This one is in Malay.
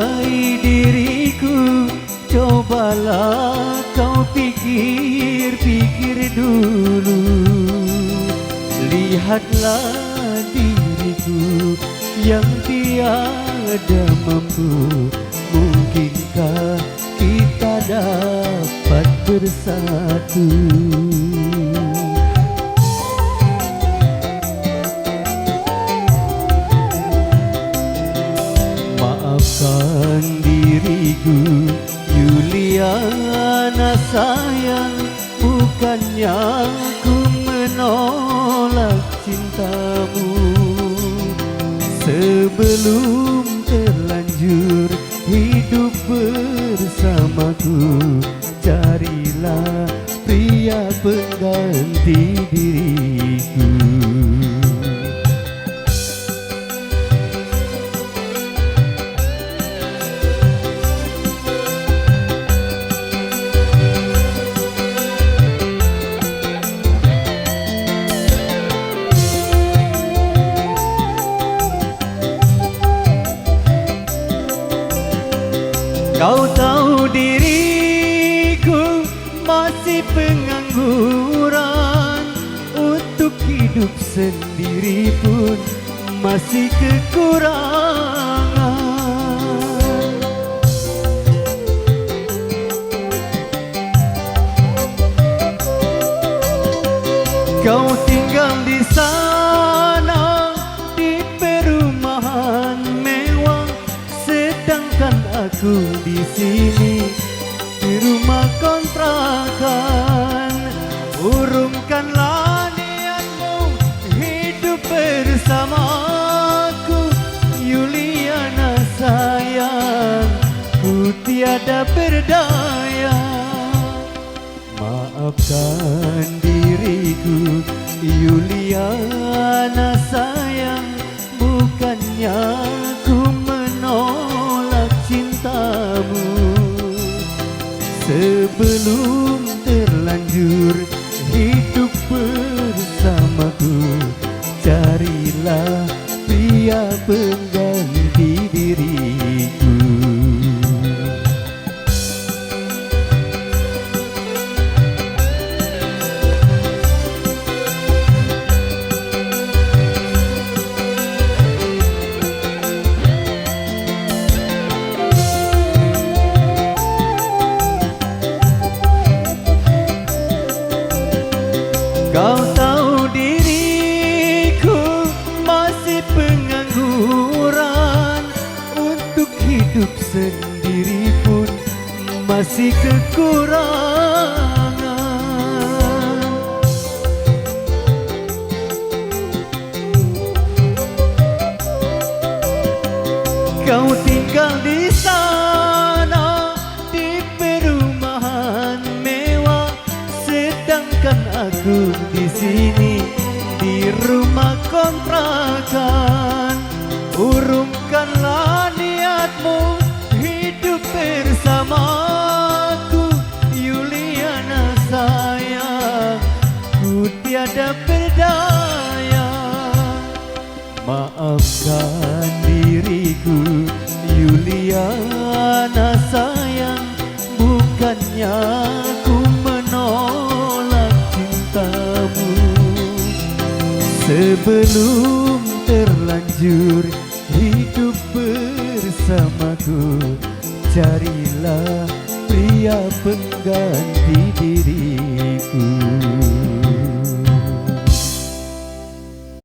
Hai diriku, cobalah kau pikir-pikir dulu. Lihatlah diriku yang tiada mampu. Mungkinkah kita dapat bersatu? Maafkan diriku, Yuliana sayang. Bukannya ku menolak cintamu. Sebelum terlanjur hidup bersamaku, carilah pria pengganti diriku. Kau tahu diriku masih pengangguran. Untuk hidup sendiri pun masih kekurangan. Kau tinggal di sana di perumahan mewah, sedangkan aku di sini di rumah kontrakan. Urungkanlah niatmu hidup bersamaku, Yuliana sayang, ku tiada berdaya. Maafkan diriku, Yuliana sayang. Bukannya ku menolak cintamu. Sebelum terlanjur hidup bersamaku, carilah pria pengganti diriku. Kau tahu diriku masih pengangguran. Untuk hidup sendiri pun masih kekurangan. Kau tinggal di sana di perumahan mewah, sedangkan aku di sini di rumah kontrakan. Urungkanlah niatmu hidup bersamaku, Yuliana sayang, ku tiada berdaya. Maafkan diriku, Yuliana sayang. Bukannya ku menolak cintamu. Sebelum terlanjur hidup bersamaku, carilah pria pengganti diriku.